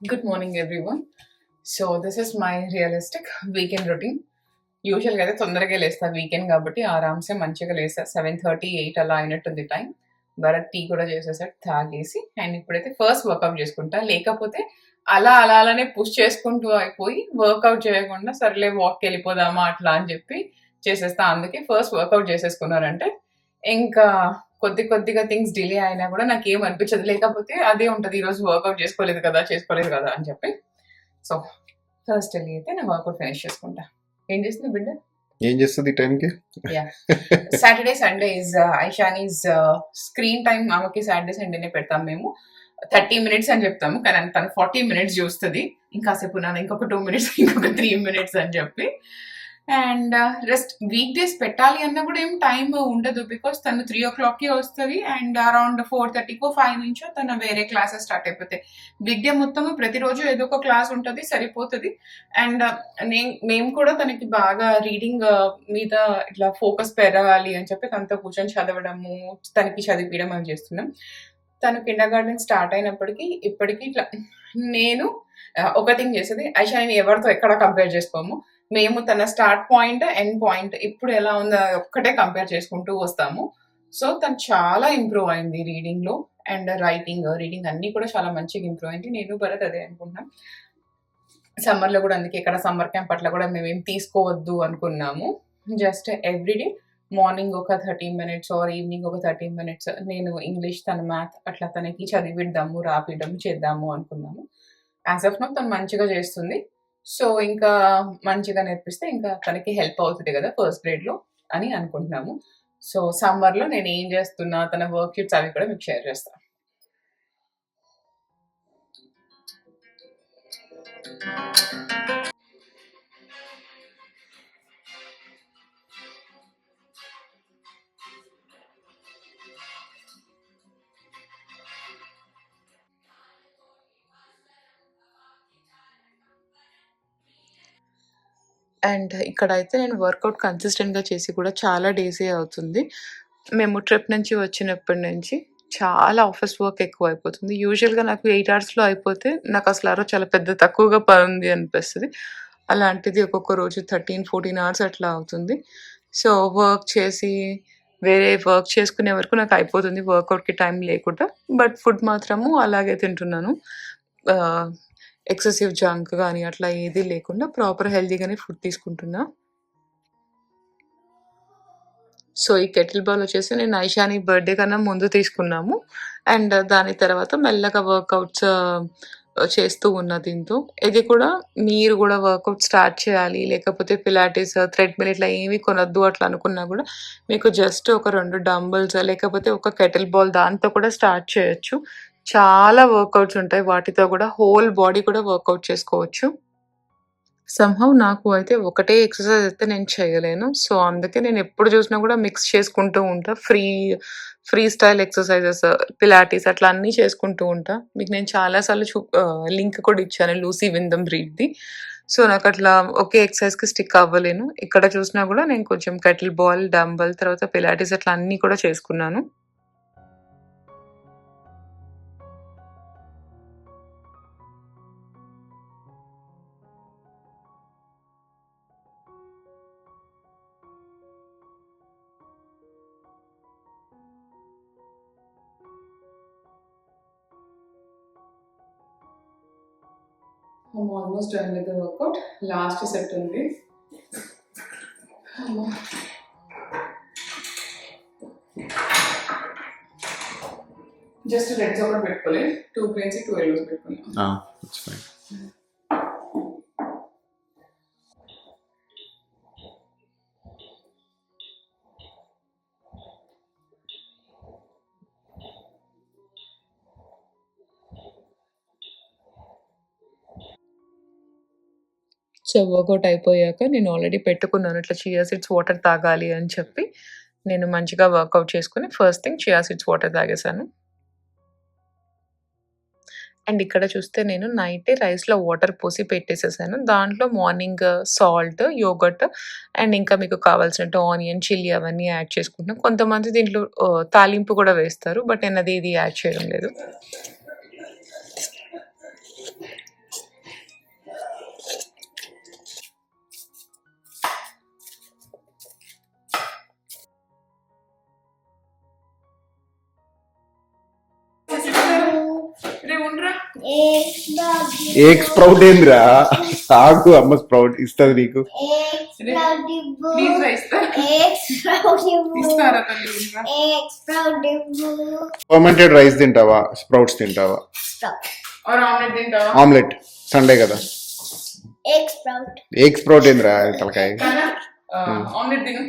Good morning, everyone. So this is my realistic weekend routine. యూజువల్గా అయితే తొందరగా లేస్తా వీకెండ్ కాబట్టి ఆరామ్సే మంచిగా లేస్తా 7:30-8 అలా అయినట్టుంది టైం. భరత్ టీ కూడా చేసేసాడు తాగేసి. అండ్ ఇప్పుడైతే ఫస్ట్ వర్కౌట్ చేసుకుంటా. లేకపోతే అలానే పుష్ చేసుకుంటూ అయిపోయి వర్కౌట్ చేయకుండా సర్లే వాక్కి వెళ్ళిపోదామా అట్లా అని చెప్పి చేసేస్తా. అందుకే ఫస్ట్ వర్కౌట్ చేసేసుకున్నారంటే ఇంకా కొద్దిగా థింగ్స్ డిలే అయినా కూడా నాకేం అనిపించదు. లేకపోతే అదే ఉంటది, ఈరోజు వర్కౌట్ చేసుకోలేదు కదా అని చెప్పి. సో ఫస్ట్ వెళ్ళి అయితే నేను వర్కౌట్ ఫినిష్ చేసుకుంటా. ఏం చేస్తుంది బిడ్డ? ఏం చేస్తుంది టైంకి? Saturday Sunday is Aishani's screen time. ఆమెకి సాటర్డే సండేనే పెడతాం మేము. 30 minutes అని చెప్తాము, కానీ తను 40 minutes చూస్తుంది. ఇంకాసేపు నాన్న ఇంకొక 2 minutes, ఇంకొక 3 minutes అని చెప్పి. అండ్ రెస్ట్ వీక్ డేస్ పెట్టాలి అన్న కూడా ఏం టైం ఉండదు, బికాస్ తను 3 o'clockకి వస్తుంది. అండ్ అరౌండ్ 4:30 5 నుంచో తన వేరే క్లాసెస్ స్టార్ట్ అయిపోతాయి. బిగ్ డే మొత్తము ప్రతిరోజు ఏదో ఒక క్లాస్ ఉంటుంది, సరిపోతుంది. అండ్ మేము కూడా తనకి బాగా రీడింగ్ మీద ఇట్లా ఫోకస్ పెరగాలి అని చెప్పి తనతో కూర్చొని చదవడము, తనకి చదివించడం అవి చేస్తున్నాం. తను కిండర్ గార్డెన్ స్టార్ట్ అయినప్పటికీ ఇప్పటికీ ఇట్లా నేను ఒక థింగ్ చేసేది, ఐషా నేను ఎవరితో ఎక్కడ కంపేర్ చేసుకోము. మేము తన స్టార్ట్ పాయింట్ ఎండ్ పాయింట్ ఇప్పుడు ఎలా ఉందో ఒక్కటే కంపేర్ చేసుకుంటూ వస్తాము. సో తను చాలా ఇంప్రూవ్ అయింది రీడింగ్లో అండ్ రీడింగ్ అన్నీ కూడా చాలా మంచిగా ఇంప్రూవ్ అయింది. నేను భరత్ అదే అనుకుంటున్నాం. సమ్మర్లో కూడా అందుకే ఇక్కడ సమ్మర్ క్యాంప్ అట్లా కూడా మేమేం తీసుకోవద్దు అనుకున్నాము. జస్ట్ ఎవ్రీడే మార్నింగ్ ఒక 30 minutes ఆర్ ఈవినింగ్ ఒక 30 minutes నేను ఇంగ్లీష్, తన మ్యాథ్ అట్లా తనకి చదివిద్దాము, రాపిద్దాం చేద్దాము అనుకున్నాము. యాజ్ ఆఫ్ నౌ తను మంచిగా చేస్తుంది. సో ఇంకా మంచిగా నేర్పిస్తే ఇంకా తనకి హెల్ప్ అవుతుంది కదా ఫస్ట్ గ్రేడ్లో అని అనుకుంటున్నాము. సో సమ్మర్లో నేను ఏం చేస్తున్నా, తన వర్క్ షీట్స్ అవి కూడా మీకు షేర్ చేస్తాను. అండ్ ఇక్కడైతే నేను వర్కౌట్ కన్సిస్టెంట్గా చేసి కూడా చాలా డేసే అవుతుంది. మేము ట్రిప్ నుంచి వచ్చినప్పటి నుంచి చాలా ఆఫీస్ వర్క్ ఎక్కువ అయిపోతుంది. యూజువల్గా నాకు 8 hours అయిపోతే నాకు అసలు ఆ రోజు చాలా తక్కువగా పని ఉంది అనిపిస్తుంది. అలాంటిది ఒక్కొక్క రోజు 13-14 hours అట్లా అవుతుంది. సో వర్క్ చేసి వేరే వర్క్ చేసుకునే వరకు నాకు అయిపోతుంది వర్కౌట్కి టైం లేకుండా. బట్ ఫుడ్ మాత్రము అలాగే తింటున్నాను. ఎక్సెసివ్ జంక్ కానీ అట్లా ఏది లేకుండా ప్రాపర్ హెల్తీగానే ఫుడ్ తీసుకుంటున్నా. సో ఈ కెటిల్ బాల్ వచ్చేసి నేను ఐషాని బర్త్డే కన్నా ముందు తీసుకున్నాము. అండ్ దాని తర్వాత మెల్లగా వర్కౌట్స్ చేస్తూ ఉన్నా దీంతో. ఇది కూడా మీరు కూడా వర్కౌట్ స్టార్ట్ చేయాలి, లేకపోతే పిలాటిస్, థ్రెడ్మిల్ ఇట్లా ఏమీ కొనొద్దు అట్లా అనుకున్నా కూడా మీకు జస్ట్ ఒక 2 డంబుల్స్ లేకపోతే ఒక కెటిల్ బాల్ దాంతో కూడా స్టార్ట్ చేయొచ్చు. చాలా వర్కౌట్స్ ఉంటాయి వాటితో కూడా, హోల్ బాడీ కూడా వర్కౌట్ చేసుకోవచ్చు. సంహౌ నాకు అయితే ఒకటే ఎక్సర్సైజ్ అయితే నేను చేయలేను. సో అందుకే నేను ఎప్పుడు చూసినా కూడా మిక్స్ చేసుకుంటూ ఉంటా. ఫ్రీ స్టైల్ ఎక్సర్సైజెస్, పిలాటిస్ అట్లా అన్నీ చేసుకుంటూ ఉంటా. మీకు నేను చాలా సార్లు లింక్ కూడా ఇచ్చాను లూసీ విందమ్ బ్రీడ్‌ది. సో నాకు అట్లా ఒకే ఎక్సర్సైజ్‌కి స్టిక్ అవ్వలేను. ఇక్కడ చూసినా కూడా నేను కొంచెం కెటిల్ బాల్, డంబెల్ తర్వాత పిలాటిస్ అట్లా అన్నీ కూడా చేసుకున్నాను. I'm almost done with the workout. Last set ఉంది. జస్ట్ రెడ్స్ ఒకటి పెట్టుకోలే, 2 greens 2 yellows పెట్టుకున్నా. That's fine. సో వర్కౌట్ అయిపోయాక నేను ఆల్రెడీ పెట్టుకున్నాను ఇట్లా చియా సీడ్స్ వాటర్ తాగాలి అని చెప్పి. నేను మంచిగా వర్కౌట్ చేసుకొని first thing chia seeds water తాగేసాను. అండ్ ఇక్కడ చూస్తే నేను నైటే రైస్‌లో వాటర్ పోసి పెట్టేసేసాను. దాంట్లో మార్నింగ్ సాల్ట్, యోగర్ట్ అండ్ ఇంకా మీకు కావాల్సినట్టు ఆనియన్, చిల్లీ అవన్నీ యాడ్ చేసుకుంటున్నాను. కొంతమంది దీంట్లో తాలింపు కూడా వేస్తారు. బట్ నేను అది ఇది యాడ్ చేయడం లేదు. ఏక్ స్ప్రౌట్ ఏందిరా? ఆగు, అమ్మ స్ప్రౌట్ ఇస్తుంది నీకు. ప్లీజ్ రా ఇస్తారా తల్లి ఇంకా? ఫర్మెంటెడ్ రైస్ తింటావా, స్ప్రౌట్స్ తింటావా? ఆర్ ఆమ్లెట్ తింటావా? ఆమ్లెట్ సండే కదా. ఏక్ స్ప్రౌట్ ఏందిరా తలకాయ? ఆమ్లెట్ తిను.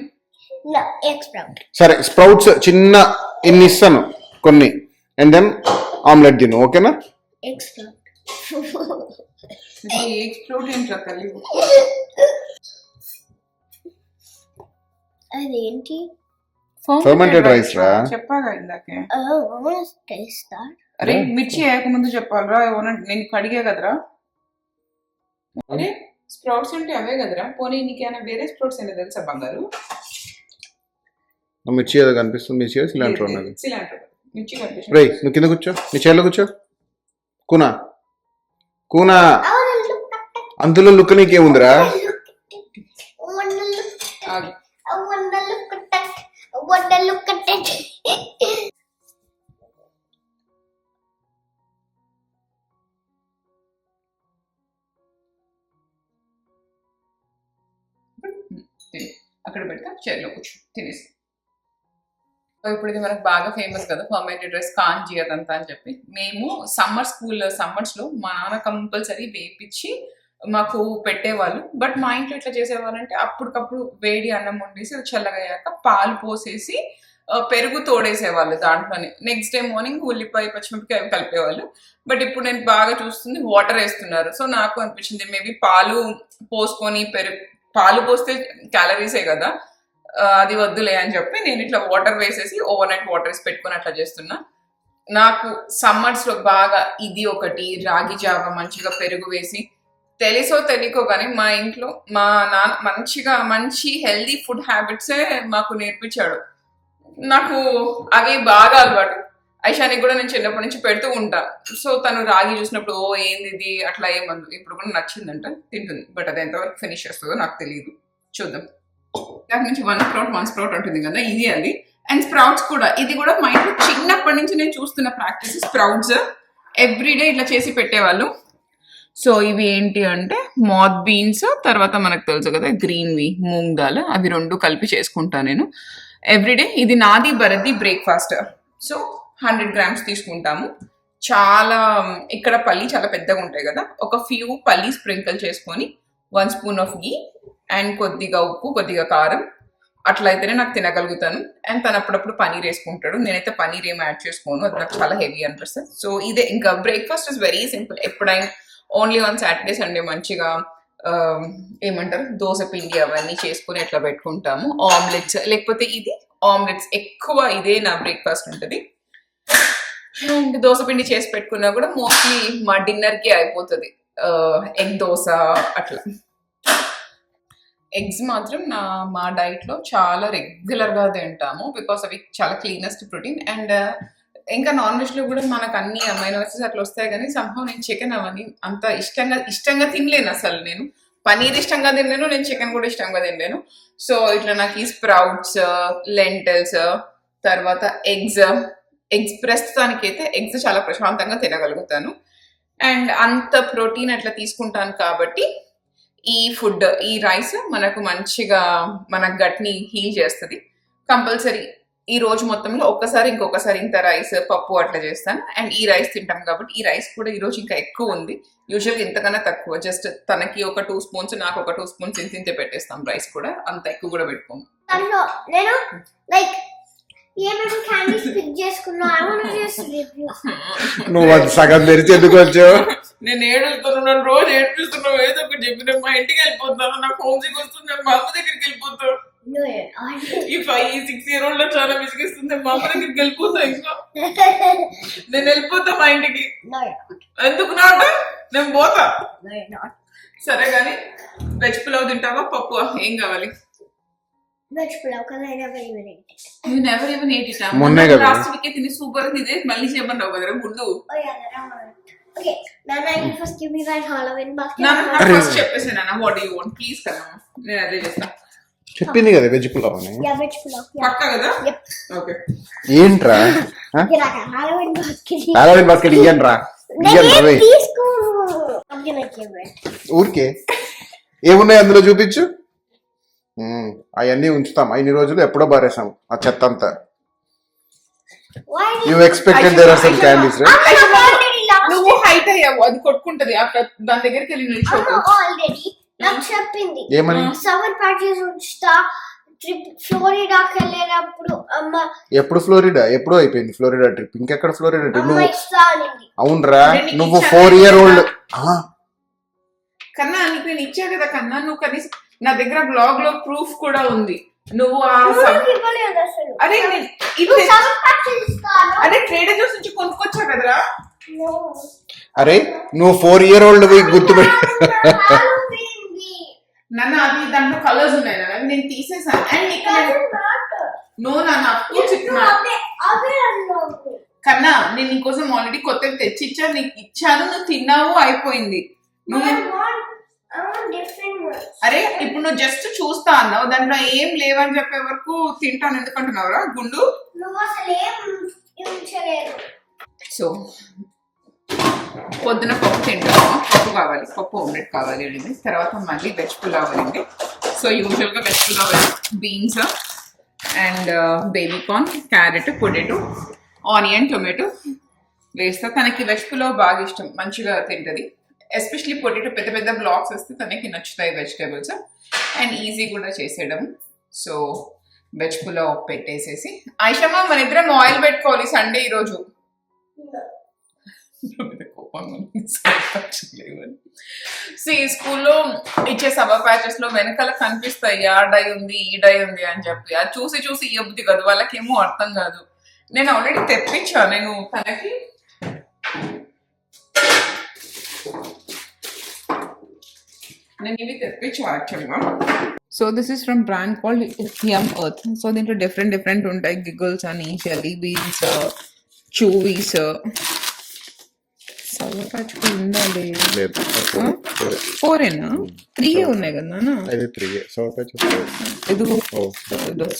సరే స్ప్రౌట్స్ చిన్న ఇన్ని ఇస్తాను కొన్ని, అండ్ దెన్ ఆమ్లెట్ తిను, ఓకేనా? ఎక్స్ప్లోడ్ ఏంట్రా తల్లి? అదేంటి? ఫర్మెంటెడ్ రైస్ రా. చెప్పాగా ఇందాకే. టేస్టా? అరే మిర్చి వేయకముందు చెప్పాలరా, నేను కడిగా కదరా. అరే స్ప్రౌట్స్ అంటే అవే కదరా, పోనీ నీకేమైనా వేరే స్ప్రౌట్స్ అయినా తెలుసా బంగారు? మిర్చి ఏదో కనిపిస్తుంది, మిర్చి సిలిండర్ ఉన్నది. సిలిండర్ మిర్చి కనిపిస్తుంది. రేయ్ నువ్వు కింద కూర్చో, నీ చైర్లో కూర్చో. కూనా కూనా అందులో లుక్ నీకేముందిరా? ఆగు. తిను. అక్కడ పెడతా చైర్లో కూర్చో తినేసి. ఇప్పుడు ఇది మనకు బాగా ఫేమస్ కదా ఫర్మెంటెడ్ రైస్, కాంజీ అదంతా అని చెప్పి. మేము సమ్మర్స్ లో మా నాన్న కంపల్సరీ వేపించి మాకు పెట్టేవాళ్ళు. బట్ మా ఇంట్లో ఎట్లా చేసేవాళ్ళు అంటే అప్పటికప్పుడు వేడి అన్నం వండేసి చల్లగా అయ్యాక పాలు పోసేసి పెరుగు తోడేసేవాళ్ళు దాంట్లోనే. నెక్స్ట్ డే మార్నింగ్ ఉల్లిపాయ పచ్చిమిరపకాయ అవి కలిపేవాళ్ళు. బట్ ఇప్పుడు నేను బాగా చూస్తుంది వాటర్ వేస్తున్నారు. సో నాకు అనిపించింది మేబీ పాలు పోసుకొని పాలు పోస్తే క్యాలరీసే కదా, అది వద్దులే అని చెప్పి నేను ఇట్లా వాటర్ వేసేసి ఓవర్ నైట్ వాటర్ వేసి పెట్టుకొని అట్లా చేస్తున్నా. నాకు సమ్మర్స్ లో బాగా ఇది ఒకటి, రాగి జావ మంచిగా పెరుగు వేసి, తెలుసో తెలియకో కానీ మా ఇంట్లో మా నాన్న మంచి హెల్దీ ఫుడ్ హ్యాబిట్సే మాకు నేర్పించాడు. నాకు అవి బాగా అలవాటు. ఐషానికి కూడా నేను చిన్నప్పటి నుంచి పెడుతూ ఉంటా. సో తను రాగి చూసినప్పుడు ఓ ఏంది ఇది అట్లా ఏమందు, ఇప్పుడు కూడా నచ్చిందంట తింటుంది. బట్ అది ఎంతవరకు ఫినిష్ చేస్తుందో నాకు తెలియదు, చూద్దాం. దాని నుంచి వన్ స్ప్రౌట్ ఉంటుంది కదా, ఇది అది. అండ్ స్ప్రౌట్స్ కూడా, ఇది కూడా మా ఇంట్లో చిన్నప్పటి నుంచి నేను చూస్తున్న ప్రాక్టీస్. స్ప్రౌట్స్ ఎవ్రీడే ఇట్లా చేసి పెట్టేవాళ్ళు. సో ఇవి ఏంటి అంటే మాత్ బీన్స్, తర్వాత మనకు తెలుసు కదా గ్రీన్వి మూంగ్ దాల్, అవి రెండు కలిపి చేసుకుంటాను నేను ఎవ్రీడే. ఇది నాది భరద్ది బ్రేక్ఫాస్ట్. సో 100 grams తీసుకుంటాము. చాలా ఇక్కడ పల్లి చాలా పెద్దగా ఉంటాయి కదా, ఒక ఫ్యూ పల్లి స్ప్రింకిల్ చేసుకొని 1 spoon ఆఫ్ గీ అండ్ కొద్దిగా ఉప్పు కొద్దిగా కారం, అట్లా అయితేనే నాకు తినగలుగుతాను. అండ్ తను అప్పుడప్పుడు పనీర్ వేసుకుంటాడు, నేనైతే పనీర్ ఏం యాడ్ చేసుకోను, అది నాకు చాలా హెవీ అనిపిస్తుంది. సో ఇదే ఇంకా బ్రేక్ఫాస్ట్ ఇస్ వెరీ సింపుల్. ఎప్పుడైనా ఓన్లీ ఆన్ సాటర్డే సండే మంచిగా ఏమంటారు దోశ పిండి అవన్నీ చేసుకుని ఎట్లా పెట్టుకుంటాము. ఆమ్లెట్స్ లేకపోతే ఇది ఆమ్లెట్స్ ఎక్కువ, ఇదే నా బ్రేక్ఫాస్ట్ ఉంటుంది. అండ్ దోశ పిండి చేసి పెట్టుకున్నా కూడా మోస్ట్లీ మా డిన్నర్కి అయిపోతుంది. ఎగ్ దోశ అట్లా. ఎగ్స్ మాత్రం మా డైట్లో చాలా రెగ్యులర్గా తింటాము, బికాస్ అవి చాలా క్లీనెస్ట్ ప్రోటీన్. అండ్ ఇంకా నాన్ వెజ్లో కూడా మనకు అన్ని అమైనో యాసిడ్స్ అట్లా వస్తాయి, కానీ సంభవం నేను చికెన్ అవన్నీ అంత ఇష్టంగా తినలేను. అసలు నేను పనీర్ ఇష్టంగా తినలేను, నేను చికెన్ కూడా ఇష్టంగా తినలేను. సో ఇట్లా నాకు ఈ స్ప్రౌట్స్, లెంటల్స్, తర్వాత ఎగ్స్ ప్రస్తుతానికైతే ఎగ్స్ చాలా ప్రశాంతంగా తినగలుగుతాను. అండ్ అంత ప్రోటీన్ అట్లా తీసుకుంటాను కాబట్టి ఈ రైస్ మనకు మంచిగా మన గట్ని హీల్ చేస్తుంది. కంపల్సరీ ఈ రోజు మొత్తంలో ఒక్కసారి ఇంకొకసారి ఇంత రైస్ పప్పు అట్లా చేస్తాను. అండ్ ఈ రైస్ తింటాం కాబట్టి ఈ రైస్ కూడా ఈ రోజు ఇంకా ఎక్కువ ఉంది. యూజువల్గా ఇంతకన్నా తక్కువ, జస్ట్ తనకి ఒక 2 spoons నాకు ఒక 2 spoons ఇంతే పెట్టేస్తాం. రైస్ కూడా అంత ఎక్కువ కూడా పెట్టుకోము. నేను లైక్ ఏమేమి క్యాండీస్ పిక్ చేసుకున్నా నువ్వు అది సగం తెరిచి ఎందుకు వచ్చావు? నేను ఏడుస్తున్నాను, రోజు ఏడిపిస్తున్నావు, ఏదో ఒకటి చెప్పి మా ఇంటికి వెళ్ళిపోతాను, నాకు హోమ్ సిక్ వస్తుంది, మా అమ్మ దగ్గరికి వెళ్ళిపోతాను. ఈ 5-6 year old లో చాలా విసిగిస్తుంది, మా అమ్మ దగ్గరికి వెళ్ళిపోతా. ఇంకా నేను వెళ్ళిపోతా మా ఇంటికి. ఎందుకు నాట నేను పోతా. సరే గాని వెజ్ పులావ్ తింటావా పప్పు ఏం కావాలి? వెజ్ పులావ్ కదా, You never even ate it. మొన్నే కదా లాస్ట్ వీక్ తిని సూపర్ ఉంది, మళ్ళీ చేయమన్నావు కదరా ముందు. Okay, Nana, you first give me that Halloween basket. నాన్న ఫస్ట్ చెప్పేసి నాన్న what do you want please కదా, నేను అదే చేస్తా. చెప్పింది కదా వెజ్ పులావ్ అని. Yeah, veg pulav. పక్కా కదా? Yep. ఓకే. ఏంట్రా Halloween basket. హాలోవిన్ బాస్కెట్ ఇయ్యండి రా. ఇయ్యాలి Ravi I'm gonna give it. ఊరికే ఏమున్నాయి అందులో చూపించు. అవన్నీ ఉంచుతాం, ఇన్ని రోజులు ఎప్పుడో బారేసాం ఆ చెత్త అంతా. Why did you expected there are some candies right? I'm already lost? నువ్వు హైట్ అయ్యావు, అది కొట్టుకుంటది అక్కడ, దాని దగ్గరికి వెళ్ళి నిల్చోకు. Already. నాకు చెప్పింది ఏమని? సమ్మర్ ప్యాకేజ్ ఉంచుతా ట్రిప్ ఫ్లోరిడాకి వెళ్ళేటప్పుడు అమ్మ ఎప్పుడు ఫ్లోరిడా? ఎప్పుడో అయిపోయింది ఫ్లోరిడా ట్రిప్. ఇంకెక్కడ ఫ్లోరిడా ట్రిప్? అమ్మ నువ్వు ఇస్తా అనింది. అవునరా, నేను నువ్వు ఇచ్చాను. 4 year old. కన్నా నీకు నేను ఇచ్చా కదా కన్నా, నువ్వు కనీసం నా దగ్గర బ్లాగ్ లో ప్రూఫ్ కూడా ఉంది. నువ్వు ఆ నాకు ఇవ్వలేదు అసలు. అరే నువ్వు సమ్మర్ ప్యాకేజ్ ఇస్తాను. అదే ట్రేడర్ జోస్ నుంచి కొనుక్కొచ్చా కదరా. No. అరే నువ్వు 4 year old గుర్తుపెట్టి. నన్ను అది దాంట్లో కలర్స్ ఉన్నాయి నాన్న, నేను తీసేసాను. అండ్ ఇక్కడ నువ్వు నాన్న కన్నా నేను నీకోసం ఆల్రెడీ కొత్తవి తెచ్చిచ్చా, నీకు ఇచ్చాను, నువ్వు తిన్నావు, అయిపోయింది. నువ్వు అరే ఇప్పుడు నువ్వు జస్ట్ చూస్తా అన్నావు, దాంట్లో ఏం లేవని చెప్పే వరకు తింటాను ఎందుకంటున్నావురా గుండు. సో పొద్దున పప్పు తింటాము, పప్పు కావాలి, పప్పు ఆమ్లెట్ కావాలి అండి. తర్వాత మళ్ళీ వెజ్ పులావ్ అండి. సో యూజువల్గా veg pulao beans and baby corn, carrot, potato, onion, tomato వేస్తా. తనకి వెజ్ పులావ్ బాగా ఇష్టం, మంచిగా తింటది. ఎస్పెషలీ పొటాటో పెద్ద పెద్ద బ్లాక్స్ వస్తే తనకి నచ్చుతాయి వెజిటేబుల్స్, అండ్ ఈజీ కూడా చేసేయడం. సో వెజ్ పులావ్ పెట్టేసేసి ఐషమ్మ మన ఇద్దరం ఆయిల్ పెట్టుకోవాలి సండే ఈరోజు. స్కూల్లో ఇచ్చే సమ్మర్ ప్యాచెస్ లో వెనకాల కనిపిస్తాయి ఆ డై ఉంది ఈ డై ఉంది అని చెప్పి, అది చూసి చూసి ఇవ్వద్దు కదా, వాళ్ళకేమో అర్థం కాదు. నేను ఆల్రెడీ తెప్పించా, నేను తనకి ఇవి తెప్పించా యాక్చువల్గా. So this is from brand called yum earth. So దీంట్లో డిఫరెంట్ ఉంటాయి, గిగుల్స్ అని, జెల్లీ బీన్స్, చూవీస్. ఉందా లేదు? 4ఏనా? 3 ఉన్నాయి కదా ఇది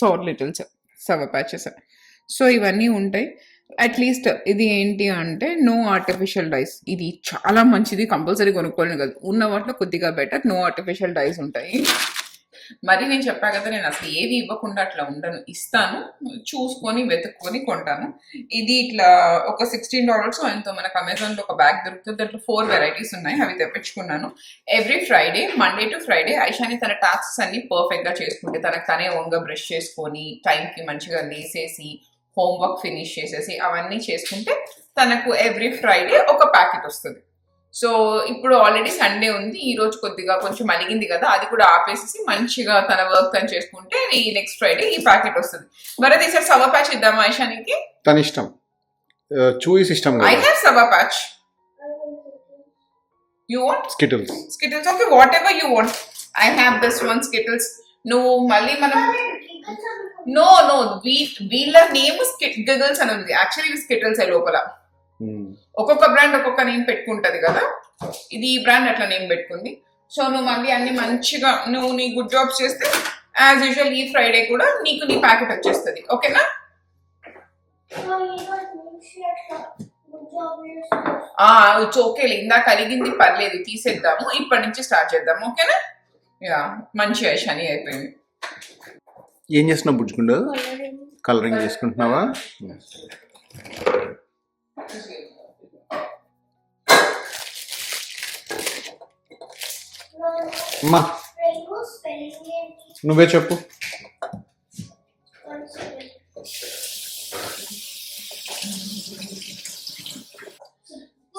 సోర్ లిటిల్స్ సవర్ ప్యాచెస్. సో ఇవన్నీ ఉంటాయి. అట్లీస్ట్ ఇది ఏంటి అంటే నో ఆర్టిఫిషియల్ డైస్. ఇది చాలా మంచిది, కంపల్సరీ కొనుక్కోలేను కదా, ఉన్న వాటిలో కొద్దిగా బెటర్. నో ఆర్టిఫిషియల్ డైస్ ఉంటాయి. మరి నేను చెప్పా కదా, నేను అసలు ఏవి ఇవ్వకుండా అట్లా ఉండను, ఇస్తాను, చూసుకొని వెతుక్కొని కొంటాను. ఇది ఇట్లా ఒక $16 ఎంతో మనకు అమెజాన్లో ఒక బ్యాగ్ దొరుకుతుంది, దాంట్లో 4 వెరైటీస్ ఉన్నాయి, అవి తెప్పించుకున్నాను. Every Friday, Monday to Friday Aishani తన టాస్క్స్ అన్ని పర్ఫెక్ట్గా చేసుకుంటే, తనకు తనే ఓన్గా బ్రష్ చేసుకొని టైంకి మంచిగా లేసేసి హోంవర్క్ ఫినిష్ చేసేసి అవన్నీ చేసుకుంటే తనకు ఎవ్రీ ఫ్రైడే ఒక ప్యాకెట్ వస్తుంది. సో ఇప్పుడు ఆల్రెడీ సండే ఉంది, ఈ రోజు కొద్దిగా కొంచెం అలిగింది కదా, అది కూడా ఆపేసి మంచిగా తన వర్క్ తను చేసుకుంటే ఈ నెక్స్ట్ ఫ్రైడే ఈ ప్యాకెట్ వస్తుంది. మరి ఈసారి సవర్ ప్యాచ్ ఇద్దామా ఐషానికి? తన ఇష్టం, చూయిస్ ఇష్టం. I have Sour Patch. You want Skittles? Skittles okay, whatever you want. I have this one Skittles. నువ్వు మళ్ళీ మనం నో వీళ్ళ నేమ్ గిగల్స్ అని ఉంది, యాక్చువల్లీ ఇవి స్కిటిల్స్ లోపల. ఒక్కొక్క బ్రాండ్ ఒక్కొక్క నేమ్ పెట్టుకుంటది కదా, ఇది ఈ బ్రాండ్ అట్లా నేమ్ పెట్టుకుంది. సో నువ్వు మళ్ళీ అన్ని మంచిగా నువ్వు నీ గుడ్ జాబ్స్ చేస్తే యాజ్ యూజువల్ ఈ ఫ్రైడే కూడా నీకు నీ ప్యాకెట్ వచ్చేస్తుంది. ఓకేనా? ఓకే, ఇందాక కలిగింది పర్లేదు, తీసేద్దాము, ఇప్పటి నుంచి స్టార్ట్ చేద్దాము. ఓకేనా? యా, మంచి ఐషాని అయిపోయింది. ఏం చేస్తున్నావు బుజ్జుకుండు? కలరింగ్ చేసుకుంటున్నావా? అమ్మా నువ్వే చెప్పు.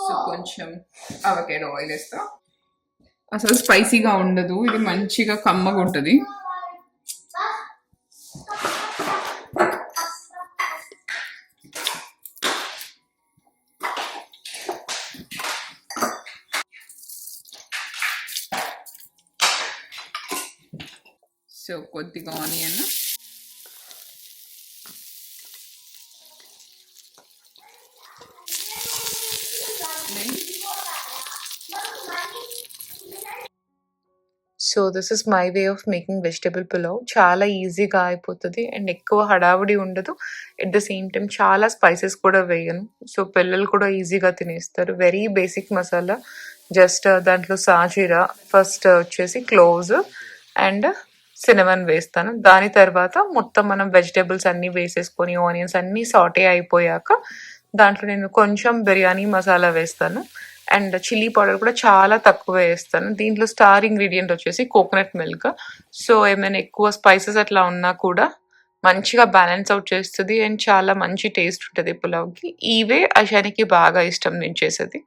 సో కొంచెం అవకాడో ఆయిల్ వేస్తా. అసలు స్పైసీగా ఉండదు, ఇది మంచిగా కమ్మగా ఉంటుంది. సో కొద్దిగా onion, so, this is my way of making vegetable pulao. చాలా ఈజీగా అయిపోతది అండ్ ఎక్కువ హడావిడి ఉండదు. ఎట్ ద సేమ్ టైమ్ చాలా స్పైసెస్ కూడా వేయను. సో, పిల్లలు కూడా ఈజీగా తినేస్తారు. Very basic masala. జస్ట్ దాంట్లో సాజీరా, ఫస్ట్ వచ్చేసి క్లోవ్స్ అండ్ సినమన్ వేస్తాను. దాని తర్వాత మొత్తం మనం వెజిటబుల్స్ అన్నీ వేసేసుకొని, ఆనియన్స్ అన్నీ సాటే అయిపోయాక దాంట్లో నేను కొంచెం బిర్యానీ మసాలా వేస్తాను. అండ్ చిల్లీ పౌడర్ కూడా చాలా తక్కువ వేస్తాను. దీంట్లో స్టార్ ఇంగ్రీడియంట్ వచ్చేసి కోకోనట్ మిల్క్. సో, ఏమైనా ఎక్కువ స్పైసెస్ అట్లా ఉన్నా కూడా మంచిగా బ్యాలెన్స్ అవుట్ చేస్తది అండ్ చాలా మంచి టేస్ట్ ఉంటది పులావ్‌కి. ఈ వే అషానికి బాగా ఇష్టం నేను చేసేది.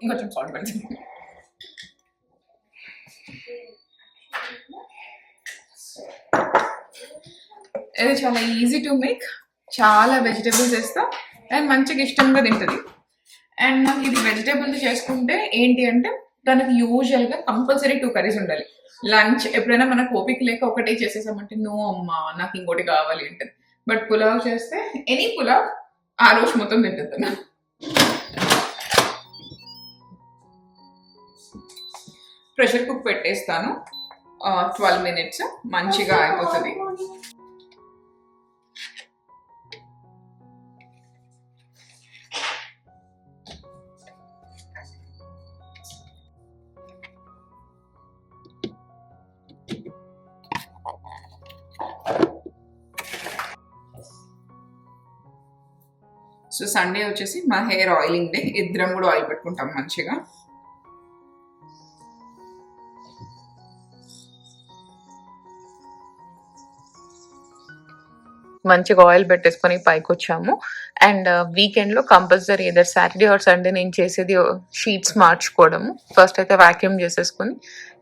ఇంకొంచెం సాల్ట్ పెడతాను. ఇది చాలా ఈజీ టు మేక్. చాలా వెజిటేబుల్స్ వేస్తా అండ్ మంచిగా ఇష్టంగా తింటుంది. అండ్ నాకు ఇది వెజిటేబుల్స్ చేసుకుంటే ఏంటి అంటే దానికి యూజువల్గా కంపల్సరీ 2 కర్రీస్ ఉండాలి. లంచ్ ఎప్పుడైనా మనకు ఓపిక లేక ఒకటే చేసేసామంటే నో అమ్మా నాకు ఇంకోటి కావాలి అంటది. బట్ పులావ్ చేస్తే ఎనీ పులావ్ ఆ రోజు మొత్తం తింటుంది. ప్రెషర్ కుక్ పెట్టేస్తాను. 12 minutes మంచిగా అయిపోతుంది. సో సండే వచ్చేసి మా హెయిర్ ఆయిలింగ్ డే. ఇద్దరం కూడా ఆయిల్ పెట్టుకుంటాం మంచిగా. మంచిగా ఆయిల్ పెట్టేసుకొని పైకొచ్చాము. అండ్ వీకెండ్‌లో compulsory either Saturday or Sunday నేను చేసేది షీట్స్ మార్చుకోవడము. ఫస్ట్ అయితే వాక్యూమ్ చేసేసుకొని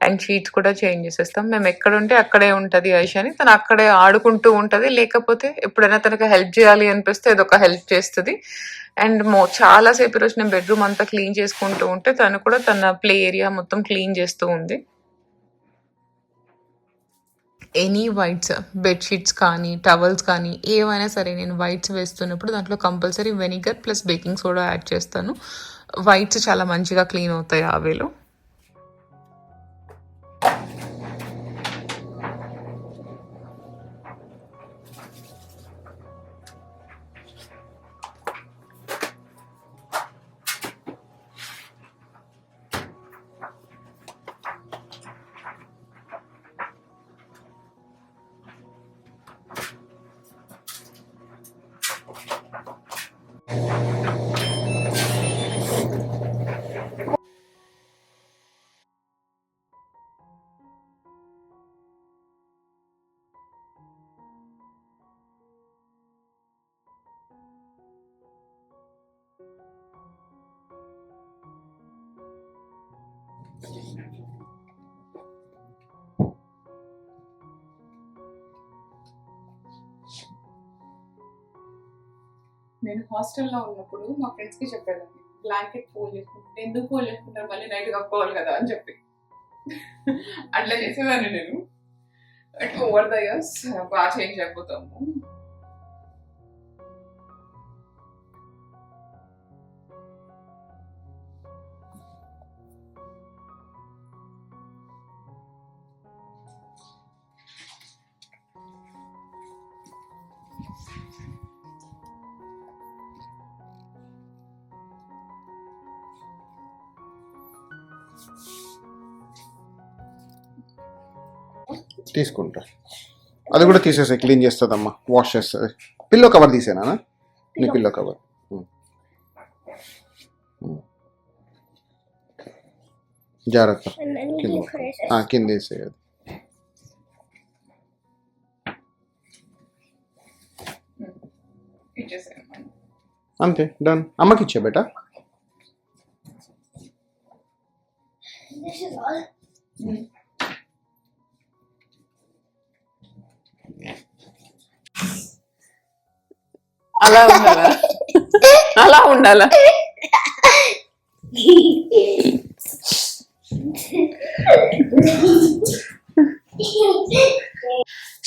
అండ్ షీట్స్ కూడా చేంజ్ చేసేస్తాం. మేము ఎక్కడుంటే అక్కడే ఉంటది ఐషాని. తను అక్కడే ఆడుకుంటూ ఉంటది. లేకపోతే ఎప్పుడైనా తనకు హెల్ప్ చేయాలి అనిపిస్తే ఏదొక హెల్ప్ చేస్తది. అండ్ చాలా సేపు ఈరోజు నేను బెడ్‌రూమ్ అంతా క్లీన్ చేసుకుంటూ ఉంటే తను కూడా తన ప్లే ఏరియా మొత్తం క్లీన్ చేస్తూ ఉంది. ఎనీ వైట్స్ బెడ్‌షీట్స్ కానీ, టవల్స్ కానీ ఏవైనా సరే నేను వైట్స్ వేస్తున్నప్పుడు దాంట్లో compulsory vinegar plus baking soda add చేస్తాను. వైట్స్ చాలా మంచిగా క్లీన్ అవుతాయి ఆ వేలో. నేను హాస్టల్లో ఉన్నప్పుడు మా ఫ్రెండ్స్కి చెప్పేదాన్ని, బ్లాంకెట్ ఫోల్డ్ చేసుకుంటే ఎందుకు ఫోల్డ్ చేసుకుంటారు మళ్ళీ నైట్ కప్పుకోవాలి కదా అని చెప్పి. అట్లా చేసేదాన్ని నేను. బట్ ఓవర్ ద ఇయర్స్ బాగా చేంజ్ అయిపోతాము. తీసుకుంటా. అది కూడా తీసేసి క్లీన్ చేస్తుందమ్మా, వాష్ చేస్తుంది. పిల్లో కవర్ తీసేనా నీ పిల్లో కవర్? జాగ్రత్త, కింద వేసేది. అంతే, డన్. అమ్మకి ఇచ్చే బేటా. This is all. అలా ఉండాలా? అలా ఉండాలా?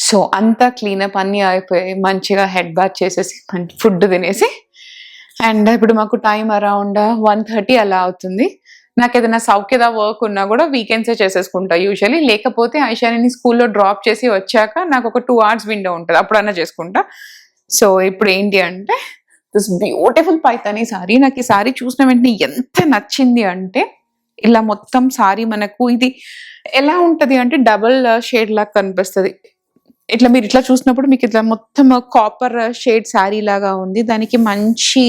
సో అంతా క్లీనప్ అన్నీ అయిపోయి మంచిగా హెడ్ బాత్ చేసేసి ఫుడ్ తినేసి, అండ్ ఇప్పుడు మాకు టైం అరౌండ్ 1:30 అలా అవుతుంది. నాకు ఏదైనా సౌఖ్యదా వర్క్ ఉన్నా కూడా వీకెండ్సే చేసేసుకుంటా యూజువలీ. లేకపోతే ఐషాని స్కూల్లో డ్రాప్ చేసి వచ్చాక నాకు ఒక 2 hours విండో ఉంటుంది, అప్పుడన్నా చేసుకుంటా. సో ఇప్పుడు ఏంటి అంటే దిస్ బ్యూటిఫుల్ పైతానీ సారీ. నాకు ఈ సారీ చూసిన వెంటనే ఎంత నచ్చింది అంటే, ఇలా మొత్తం సారీ మనకు ఇది ఎలా ఉంటుంది అంటే డబుల్ షేడ్ లాగా కనిపిస్తుంది. ఇట్లా మీరు ఇట్లా చూసినప్పుడు మీకు ఇట్లా మొత్తం కాపర్ షేడ్ శారీ లాగా ఉంది. దానికి మంచి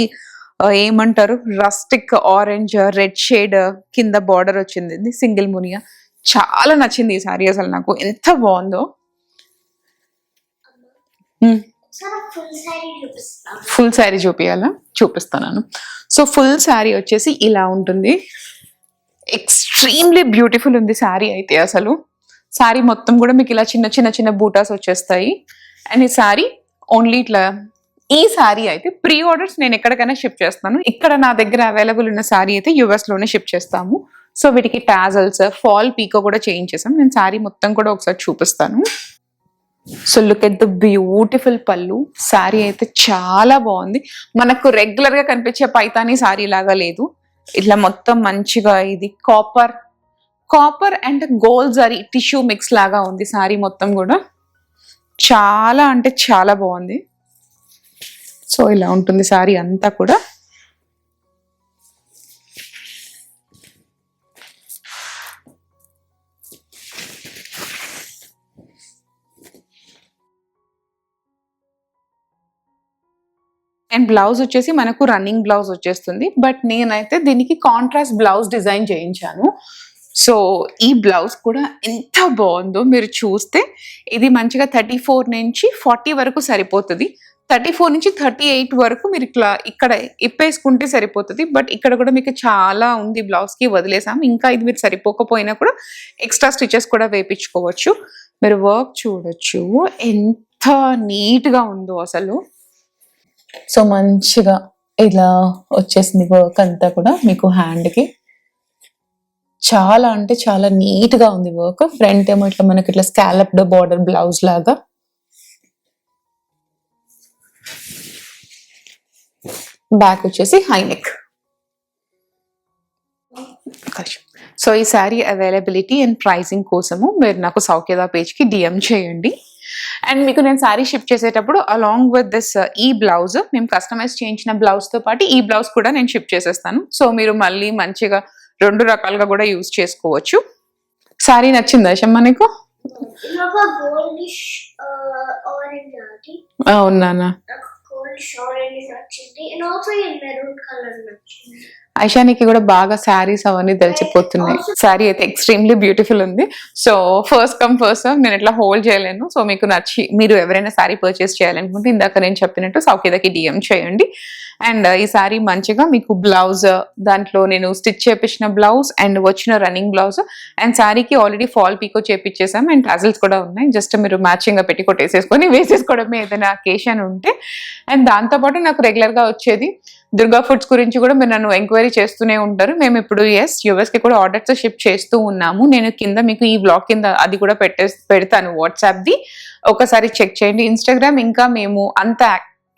ఏమంటారు రస్టిక్ ఆరెంజ్ రెడ్ షేడ్ కింద బార్డర్ వచ్చింది, సింగిల్ మునియా. చాలా నచ్చింది ఈ శారీ, అసలు నాకు ఎంత బాగుందో. ఫుల్ శారీ చూపియాలా? చూపిస్తాను. సో ఫుల్ శారీ వచ్చేసి ఇలా ఉంటుంది. ఎక్స్ట్రీమ్లీ బ్యూటిఫుల్ ఉంది శారీ అయితే. అసలు శారీ మొత్తం కూడా మీకు ఇలా చిన్న చిన్న చిన్న బూటాస్ వచ్చేస్తాయి. అండ్ ఈ శారీ ఓన్లీ ఇట్లా, ఈ శారీ అయితే ప్రీ ఆర్డర్స్ నేను ఎక్కడికైనా షిప్ చేస్తాను. ఇక్కడ నా దగ్గర అవైలబుల్ ఉన్న శారీ అయితే US లోనే షిప్ చేస్తాము. సో వీటికి టాజల్స్, ఫాల్ పీకో కూడా చేయించేసాం. నేను శారీ మొత్తం కూడా ఒకసారి చూపిస్తాను. So look at the beautiful పళ్ళు. శారీ అయితే చాలా బాగుంది. మనకు రెగ్యులర్ గా కనిపించే పైతానీ శారీ లాగా లేదు. ఇట్లా మొత్తం మంచిగా ఇది copper and gold zari tissue mix లాగా ఉంది శారీ మొత్తం కూడా. చాలా అంటే చాలా బాగుంది. సో ఇలా ఉంటుంది శారీ అంతా కూడా. అండ్ బ్లౌజ్ వచ్చేసి మనకు రన్నింగ్ బ్లౌజ్ వచ్చేస్తుంది. బట్ నేనైతే దీనికి కాంట్రాస్ట్ బ్లౌజ్ డిజైన్ చేయించాను. సో ఈ బ్లౌజ్ కూడా ఎంత బాగుందో మీరు చూస్తే. ఇది మంచిగా 34 నుంచి 40 వరకు సరిపోతుంది. 34 నుంచి 38 వరకు మీరు ఇట్లా ఇక్కడ ఇప్పేసుకుంటే సరిపోతుంది. బట్ ఇక్కడ కూడా మీకు చాలా ఉంది, బ్లౌజ్ కి వదిలేసాం. ఇంకా ఇది మీరు సరిపోకపోయినా కూడా ఎక్స్ట్రా స్టిచెస్ కూడా వేయించుకోవచ్చు. మీరు వర్క్ చూడొచ్చు ఎంత నీట్ గా ఉందో అసలు. సో మంచిగా ఇలా వచ్చేసింది వర్క్ అంతా కూడా మీకు హ్యాండ్ కి. చాలా అంటే చాలా నీట్ గా ఉంది వర్క్. ఫ్రంట్ ఏమో ఇట్లా మనకి ఇట్లా స్కాలప్డ్ బార్డర్ బ్లౌజ్ లాగా. బ్యాక్ వచ్చేసి హై నెక్. సో ఈ శారీ అవైలబిలిటీ అండ్ ప్రైసింగ్ కోసము మీరు నాకు సౌఖ్యదా పేజ్ కి DM చేయండి. అండ్ మీకు నేను శారీ షిప్ చేసేటప్పుడు అలాంగ్ విత్ దిస్ ఈ బ్లౌజ్, మేము కస్టమైజ్ చేయించిన బ్లౌజ్ తో పాటు ఈ బ్లౌజ్ కూడా నేను షిప్ చేసేస్తాను. సో మీరు మళ్ళీ మంచిగా 2 రకాలుగా కూడా యూజ్ చేసుకోవచ్చు. శారీ నచ్చిందా శమ్మ నీకు? అవునా? ఐషానికి కూడా బాగా శారీస్ అవన్నీ తెలిసిపోతున్నాయి. శారీ అయితే ఎక్స్ట్రీమ్లీ బ్యూటిఫుల్ ఉంది. So first come first serve, నేను ఇట్లా హోల్డ్ చేయలేను. సో మీకు నచ్చి మీరు ఎవరైనా శారీ పర్చేస్ చేయాలనుకుంటే ఇందాక నేను చెప్పినట్టు సౌఖ్యదకి DM చేయండి. అండ్ ఈ శారీ మంచిగా మీకు బ్లౌజ్, దాంట్లో నేను స్టిచ్ చేపించిన బ్లౌజ్ అండ్ వచ్చిన రన్నింగ్ బ్లౌజ్, అండ్ శారీకి ఆల్రెడీ ఫాల్ పీకో చేపించేసాం. అండ్ టాజల్స్ కూడా ఉన్నాయి. జస్ట్ మీరు మ్యాచింగ్ గా పెట్టి కొట్టేసేసుకొని వేసేసుకోవడమే ఏదైనా అకేషన్ ఉంటే. అండ్ దాంతోపాటు నాకు రెగ్యులర్ గా వచ్చేది దుర్గా ఫుడ్స్ గురించి కూడా మీరు నన్ను ఎంక్వైరీ చేస్తూనే ఉంటారు. మేము ఇప్పుడు US కి కూడా ఆర్డర్స్ షిప్ చేస్తూ ఉన్నాము. నేను కింద మీకు ఈ బ్లాగ్ కింద అది కూడా పెడతాను వాట్సాప్ది, ఒకసారి చెక్ చేయండి. ఇన్స్టాగ్రామ్ ఇంకా మేము అంత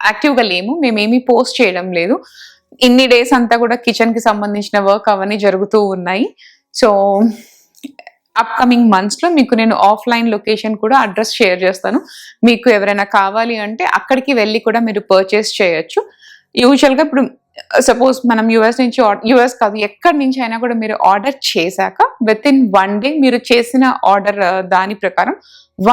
యాక్టివ్గా లేము, మేమేమీ పోస్ట్ చేయడం లేదు. ఇన్ని డేస్ అంతా కూడా కిచెన్ కి సంబంధించిన వర్క్ అవన్నీ జరుగుతూ ఉన్నాయి. సో అప్కమింగ్ మంత్స్ లో మీకు నేను ఆఫ్లైన్ లొకేషన్ కూడా అడ్రస్ షేర్ చేస్తాను. మీకు ఎవరైనా కావాలి అంటే అక్కడికి వెళ్ళి కూడా మీరు పర్చేస్ చేయొచ్చు. యూజువల్ గా ఇప్పుడు సపోజ్ మనం యూఎస్ నుంచి యూఎస్ కాదు ఎక్కడి నుంచి అయినా కూడా మీరు ఆర్డర్ చేశాక విత్ ఇన్ 1 డే మీరు చేసిన ఆర్డర్ దాని ప్రకారం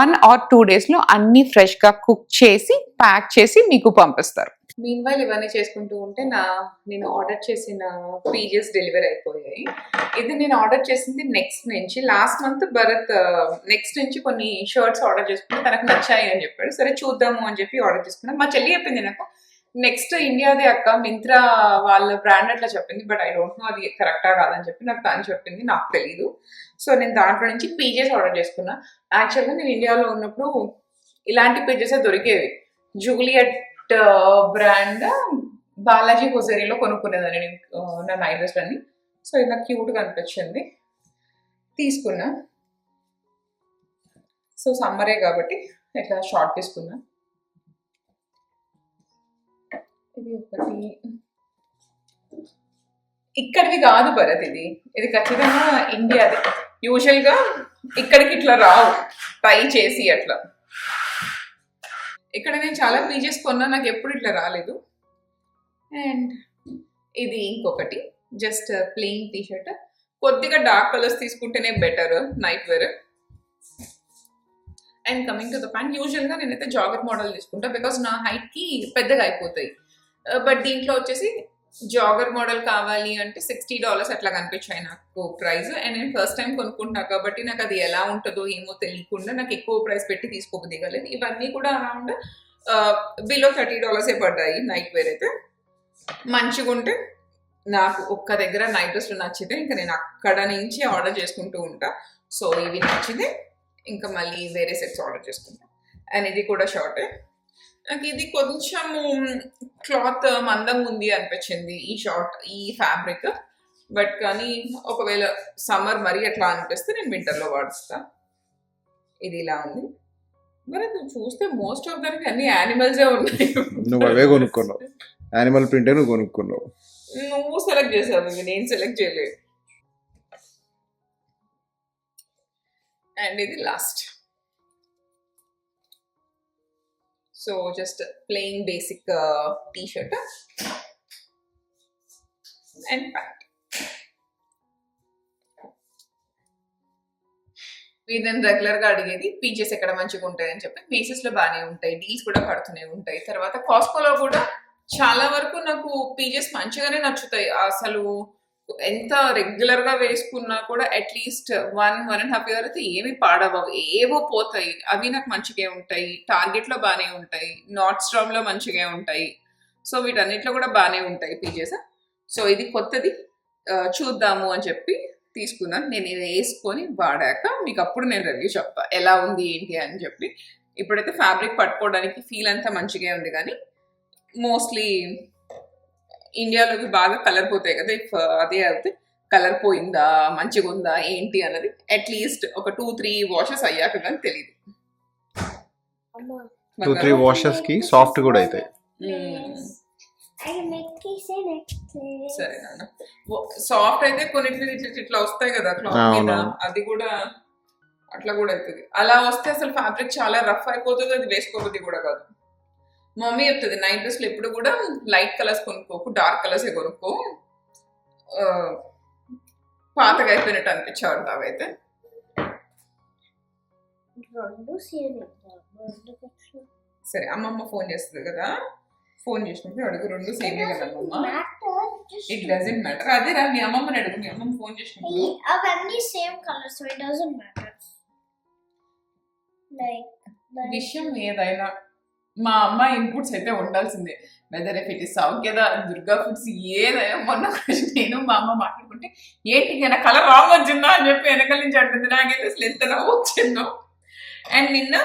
1 or 2 days లో అన్ని ఫ్రెష్ గా కుక్ చేసి ప్యాక్ చేసి మీకు పంపిస్తారు. మీన్వైల్ ఇవన్నీ చేసుకుంటూ ఉంటే నేను ఆర్డర్ చేసిన పీజెస్ డెలివరీ అయిపోయాయి. ఇది నేను ఆర్డర్ చేసింది నెక్స్ట్ నుంచి. లాస్ట్ మంత్ భరత్ నెక్స్ట్ నుంచి కొన్ని షర్ట్స్ ఆర్డర్ చేసుకుంటే తనకు నచ్చాయి అని చెప్పాడు. సరే చూద్దాము అని చెప్పి ఆర్డర్ చేసుకున్నాను. మా చెల్లి చెప్పింది నాకు నెక్స్ట్ ఇండియాదే అక్క, మింత్రా వాళ్ళ బ్రాండ్ అట్లా చెప్పింది. బట్ ఐ డోంట్ నో అది కరెక్టా కాదని చెప్పి నాకు తను చెప్పింది, నాకు తెలీదు. సో నేను దాంట్లో నుంచి పీజెస్ ఆర్డర్ చేసుకున్నా. యాక్చువల్గా నేను ఇండియాలో ఉన్నప్పుడు ఇలాంటి పీజెసే దొరికేవి. జూలియట్ బ్రాండ్ బాలాజీ హోజరీలో కొనుక్కునేదాన్ని నేను నా నైట్ డ్రెస్ అన్ని. సో ఇది నాకు క్యూట్గా అనిపించింది, తీసుకున్నా. సో సమ్మరే కాబట్టి ఇట్లా షార్ట్ తీసుకున్నా. ఇది ఒకటి ఇక్కడివి కాదు భరత్, ఇది ఖచ్చితంగా ఇండియాది. యూజువల్గా ఇక్కడికి ఇట్లా రావు, ట్రై చేసి అట్లా. ఇక్కడ నేను చాలా పీజెస్ కొన్నా, నాకు ఎప్పుడు ఇట్లా రాలేదు. అండ్ ఇది ఇంకొకటి జస్ట్ ప్లెయిన్ టీషర్ట్. కొద్దిగా డార్క్ కలర్స్ తీసుకుంటేనే better night wear. And coming to the pant, యూజువల్గా నేనైతే జాగర్ మోడల్ తీసుకుంటా బికాస్ నా హైట్కి పెద్దగా అయిపోతాయి. బట్ దీంట్లో వచ్చేసి జాగర్ మోడల్ కావాలి అంటే $60 అట్లా కనిపించాయి నాకు ప్రైస్. అండ్ నేను ఫస్ట్ టైం కొనుక్కుంటున్నా కాబట్టి నాకు అది ఎలా ఉంటుందో ఏమో తెలియకుండా నాకు ఎక్కువ ప్రైస్ పెట్టి తీసుకోబుద్దిగలేదు. ఇవన్నీ కూడా అరౌండ్ బిలో $30 పడ్డాయి. నైట్ వేర్ అయితే మంచిగా ఉంటే నాకు ఒక్క దగ్గర నైట్ డ్రెస్లు నచ్చితే ఇంకా నేను అక్కడ నుంచి ఆర్డర్ చేసుకుంటూ ఉంటా. సో ఇవి నచ్చితే ఇంకా మళ్ళీ వేరే సెట్స్ ఆర్డర్ చేసుకుంటా. అండ్ ఇది కూడా షార్టే. నాకు ఇది కొంచెం క్లాత్ మందం ఉంది అనిపించింది ఈ ఫ్యాబ్రిక్. బట్ కానీ ఒకవేళ సమ్మర్ మరీ అట్లా అనిపిస్తే నేను వింటర్లో వాడుస్తా. ఇది ఇలా ఉంది. మరి నువ్వు చూస్తే మోస్ట్ ఆఫ్ దానికి అన్ని యానిమల్సే ఉన్నాయి. నువ్వు అవే కొనుక్కున్నావు, యానిమల్ ప్రింట్ నువ్వు కొనుక్కున్నావు. నువ్వు సెలెక్ట్ చేసావు, నేను సెలెక్ట్ చేయలేదు. అండ్ ఇది last. So just plain basic t-shirt and pant. నేను రెగ్యులర్గా అడిగేది పీజెస్ ఎక్కడ మంచిగా ఉంటాయని చెప్పి. మేసెస్లో బాగానే ఉంటాయి, డీల్స్ కూడా పడుతూనే ఉంటాయి. తర్వాత కాస్కోలో కూడా చాలా వరకు నాకు పీజెస్ మంచిగానే నచ్చుతాయి. అసలు ఎంత రెగ్యులర్గా వేసుకున్నా కూడా అట్లీస్ట్ 1.5 year అయితే ఏమి పాడవవు, ఏవో పోతాయి. అవి నాకు మంచిగా ఉంటాయి. టార్గెట్లో బాగానే ఉంటాయి, నార్త్ స్ట్రామ్లో మంచిగా ఉంటాయి. సో వీటన్నిటిలో కూడా బాగానే ఉంటాయి పీజెస్. సో ఇది కొత్తది చూద్దాము అని చెప్పి తీసుకున్నాను. నేను ఇది వేసుకొని వాడాక మీకు అప్పుడు నేను రివ్యూ చెప్తా ఎలా ఉంది ఏంటి అని చెప్పి. ఇప్పుడైతే ఫ్యాబ్రిక్ పట్టుకోవడానికి ఫీల్ అంతా మంచిగా ఉంది, కానీ మోస్ట్లీ ఇండియాలోకి బాగా కలర్ పోతాయి కదా. ఇఫ్ అదే అయితే కలర్ పోయిందా మంచిగా ఉందా ఏంటి అన్నది అట్లీస్ట్ ఒక 2-3 వాషెస్ అయ్యాక కానీ తెలియదు. 2-3 వాషెస్ కి సాఫ్ట్ కూడా అవుతాయి. సరే నాన్న, సాఫ్ట్ అయితే కొన్నిటికి ఇట్లా వస్తాయి కదా క్లాత్ మీద, అది కూడా అట్లా కూడా అవుతుంది. అలా వస్తే అసలు ఫ్యాబ్రిక్ చాలా రఫ్ అయిపోతుంది, అది వేసుకోబుద్ది కూడా కాదు. మమ్మీ చెప్తుంది నైట్ డ్రెస్లు ఎప్పుడు కూడా లైట్ కలర్స్ కొనుక్కోకు, డార్క్ కలర్సే కొనుక్కో, పాతగా అయిపోయినట్టు అనిపించేవాడు అవైతే. సరే అమ్మమ్మ ఫోన్ చేస్తుంది కదా, ఫోన్ చేసినప్పుడు అడుగు, 2 సేమే కదా అమ్మమ్మ. It doesn't matter. అదే రా మీ అమ్మమ్మని అడుగు, మీ అమ్మమ్మ ఫోన్ చేసినప్పుడు. అవన్నీ same colours, so it doesn't matter. విషయం ఏదైనా మా అమ్మ ఇన్పుట్స్ అయితే ఉండాల్సిందే. Whether if it is Saukhyada, Durga Foods, ఏదైనా. మొన్న నేను మా అమ్మ మాట్లాడుకుంటే ఏంటి నా కలర్ రాంగ్ వచ్చిందా అని చెప్పి వెనకాల నుంచి అంటుంది. నాకైతే అసలు ఎంత నవ్వు వచ్చిందో. అండ్ నిన్న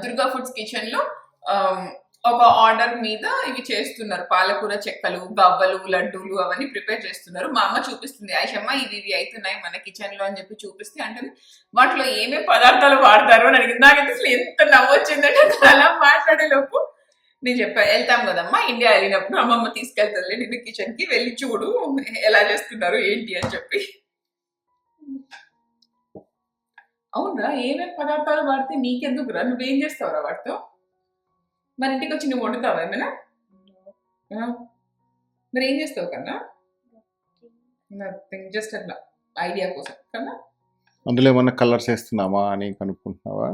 దుర్గా ఫుడ్స్ కిచెన్లో ఒక ఆర్డర్ మీద ఇవి చేస్తున్నారు, పాలకూర చెక్కలు, గవ్వలు, లడ్డూలు అవన్నీ ప్రిపేర్ చేస్తున్నారు. మా అమ్మ చూపిస్తుంది, ఐషమ్మ ఇవి అవుతున్నాయి మన కిచెన్ లో అని చెప్పి చూపిస్తే అంటే వాటిలో ఏమేమి పదార్థాలు వాడతారు అని అడిగింది. నాకైతే అసలు ఎంత నవ్వు వచ్చిందంటే అలా మాట్లాడేలోపు నేను చెప్పా, వెళ్తాం కదమ్మా ఇండియా వెళ్ళినప్పుడు అమ్మమ్మ తీసుకెళ్తుంది నేను కిచెన్ కి, వెళ్ళి చూడు ఎలా చేస్తున్నారు ఏంటి అని చెప్పి. అవునరా, ఏమేమి పదార్థాలు వాడితే నీకెందుకురా, నువ్వేం చేస్తావురా వాటితో? మన ఇంటికి వచ్చి నువ్వు వండుతావా ఏమైనా? మరి ఏం చేస్తావు కన్నా? నథింగ్, జస్ట్ అట్లా ఐడియా కోసం కన్నా. అందులో ఏమన్నా కలర్స్ వేస్తున్నావా అని కనుక్కుంటున్నావా?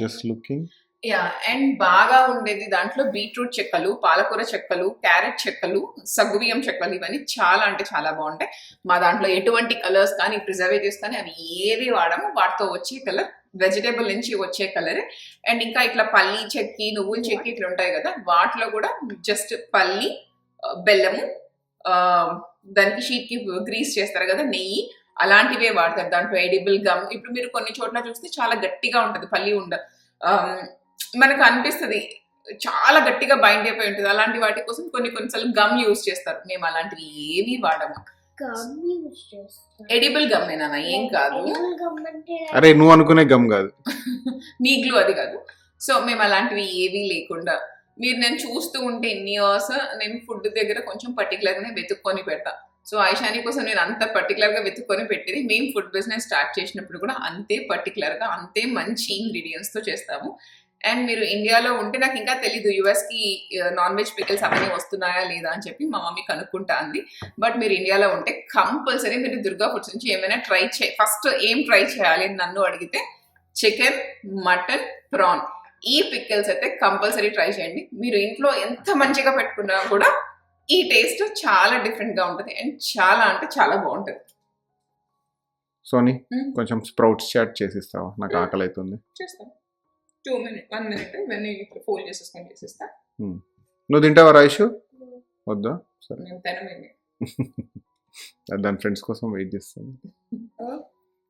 Just looking. యా, అండ్ బాగా ఉండేది దాంట్లో బీట్రూట్ చెక్కలు, పాలకూర చెక్కలు, క్యారెట్ చెక్కలు, సగ్గుబియ్యం చెక్కలు, ఇవన్నీ చాలా అంటే చాలా బాగుంటాయి. మా దాంట్లో ఎటువంటి కలర్స్ కానీ ప్రిజర్వేటివ్స్ కానీ అవి ఏవి వాడము, వాటితో వచ్చే కలర్ వెజిటేబుల్ నుంచి వచ్చే కలర్. అండ్ ఇంకా ఇట్లా పల్లి చెక్కి, నువ్వుల చెక్కి ఇట్లా ఉంటాయి కదా, వాటిలో కూడా జస్ట్ పల్లి, బెల్లము, దానికి షీట్ కి గ్రీస్ చేస్తారు కదా, నెయ్యి, అలాంటివే వాడతారు. దాంట్లో ఎడిబుల్ గమ్, ఇప్పుడు మీరు కొన్ని చోట్ల చూస్తే చాలా గట్టిగా ఉంటది పల్లి ఉండ, మనకు అనిపిస్తుంది చాలా గట్టిగా బైండ్ అయిపోయి ఉంటుంది. అలాంటి వాటి కోసం కొన్నిసార్లు గమ్ యూజ్ చేస్తారు. మేము అలాంటివి ఏవి వాడము. ఎడిబుల్ గమ్ ఏనా? ఏం కాదు, అరే నువ్వు అనుకునే గమ్ కాదు, నీ గ్లూ అది కాదు. సో మేము అలాంటివి ఏవి లేకుండా, మీరు నేను చూస్తూ ఉంటే ఇన్ని ఇయర్స్ నేను ఫుడ్ దగ్గర కొంచెం పర్టికులర్గానే వెతుక్కొని పెడతా. సో ఐషాని కోసం నేను అంత పర్టికులర్గా వెతుక్కొని పెట్టేది. మేము ఫుడ్ బిజినెస్ స్టార్ట్ చేసినప్పుడు కూడా అంతే పర్టికులర్గా, అంతే మంచి ఇంగ్రీడియంట్స్తో చేస్తాము. అండ్ మీరు ఇండియాలో ఉంటే నాకు ఇంకా తెలీదు యుఎస్కి నాన్ వెజ్ పికిల్స్ అవన్నీ వస్తున్నాయా లేదా అని చెప్పి మా మమ్మీ కనుక్కుంటా అంది. బట్ మీరు ఇండియాలో ఉంటే కంపల్సరీ మీరు దుర్గా ఫుడ్స్ నుంచి ఏమైనా ట్రై ఫస్ట్ ఏం ట్రై చేయాలి అని నన్ను అడిగితే చికెన్, మటన్, ప్రాన్, ఈ పికిల్స్ అయితే కంపల్సరీ ట్రై చేయండి. మీరు ఇంట్లో ఎంత మంచిగా పెట్టుకున్నా కూడా ఈ టేస్ట్ చాలా డిఫరెంట్ గా ఉంటుంది అండ్ చాలా అంటే చాలా బాగుంటుంది. సోనీ కొంచెం స్ప్రౌట్స్ చాట్ చేసిస్తావా? నాకు ఆకలి అవుతుంది. చేస్తాను, 1 minute ఇవన్నీ ఫోల్డ్ చేసేసుకొని చేసేస్తా. నువ్వు తింటావా రైషు? వద్దా? సరే, నేను తినమే. దాని ఫ్రెండ్స్ కోసం వెయిట్ చేస్తాను.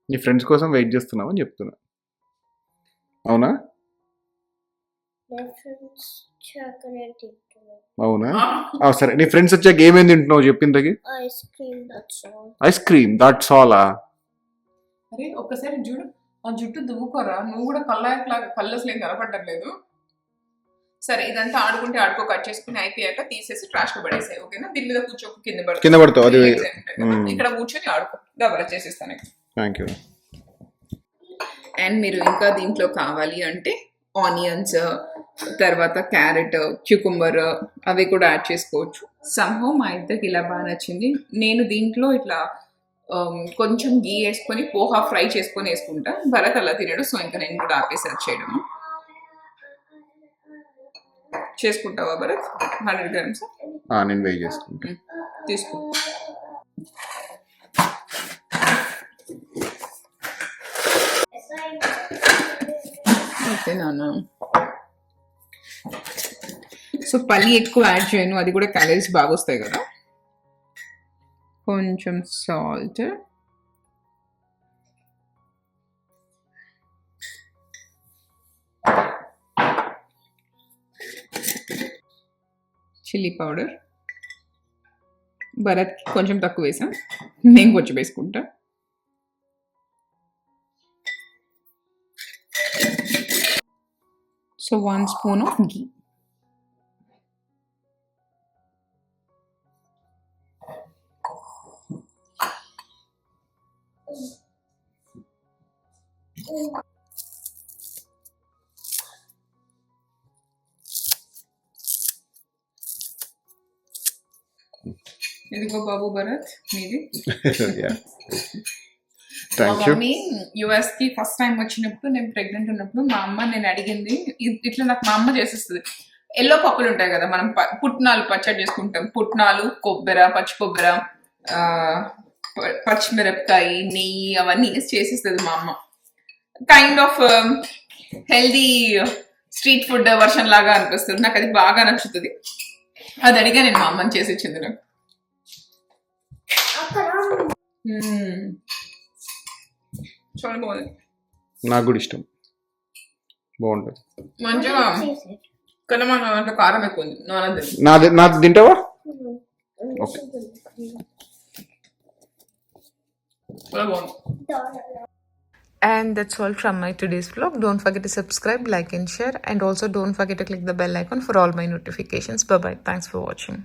నీ ఫ్రెండ్స్ కోసం వెయిట్ చేస్తున్నావు అని చెప్తున్నా, అవునా? అవునా? సరే, నీ ఫ్రెండ్స్ వచ్చాక ఏమేమి తింటున్నావు చెప్పిందకి? Ice cream, that's all. అరే ఒక్కసారి చూడు, ఆ జుట్టు దువ్వుకోరా, నువ్వు కూడా కళ్ళు అసలు ఏం కనపడట్లేదు. సరే, ఇదంతా ఆడుకుంటే ఆడుకో, కట్ చేసుకుని అయిపోయాక తీసేసి ట్రాష్ లో పడేసాయి. ఓకేనా? దీని మీద కూర్చోకు, కింద పడతావు. అది ఇక్కడ కూర్చొని ఆడుకో, డబల్ చేసేస్తాను. Thank you. అండ్ మీరు ఇంకా దీంట్లో కావాలి అంటే ఆనియన్స్, తర్వాత క్యారెట్, క్యూకుంబర్ అవి కూడా యాడ్ చేసుకోవచ్చు. సంహో మా ఇద్దరికి ఇలా బాగా నచ్చింది. నేను దీంట్లో ఇట్లా కొంచెం గీ వేసుకొని పోహా ఫ్రై చేసుకొని వేసుకుంటా. భరత్ అలా తినడు, సో ఇంకా నేను కూడా ఆపేసి అది చేయడము. చేసుకుంటావా భరత్? 100 grams నేను వెయిట్ చేసుకుంటా. తీసుకో. ఓకే నాన్న. సో పల్లి ఎక్కువ యాడ్ చేయను, అది కూడా క్యాలరీస్ బాగా వస్తాయి కదా. కొంచెం సాల్ట్, చిల్లీ పౌడర్. భరత్ కొంచెం తక్కువ వేసాం, నేను కొంచెం వేసుకుంటా. So 1 spoon of ghee. ఇదిగో బాబు భరత్ మీది. మా మమ్మీ యుఎస్ కి ఫస్ట్ టైం వచ్చినప్పుడు, నేను ప్రెగ్నెంట్ ఉన్నప్పుడు మా అమ్మ నేను అడిగింది ఇట్లా, నాకు మా అమ్మ చేసిస్తుంది. ఎల్లో పప్పులు ఉంటాయి కదా, మనం పుట్నాలు పచ్చడి చేసుకుంటాం. పుట్నాలు, కొబ్బరి, పచ్చి కొబ్బరి, పచ్చిమిరపకాయ, నెయ్యి అవన్నీ చేసిస్తుంది మా అమ్మ. Kind of healthy street food version లాగా అనిపిస్తుంది. నాకు అది బాగా నచ్చుతుంది. అది అడిగా నేను మా అమ్మని చేసి ఇచ్చింది నాకు. చాలా బాగుంది, నాకు కూడా ఇష్టం, బాగుంటుంది మంచిగా. కానీ మా దాంట్లో కారం ఎక్కువ ఉంది. నాది తింటావా? ఓకే, చాలా బాగుంది. And that's all from my today's vlog. Don't forget to subscribe, like and share, and also don't forget to click the bell icon for all my notifications. Bye bye. Thanks for watching.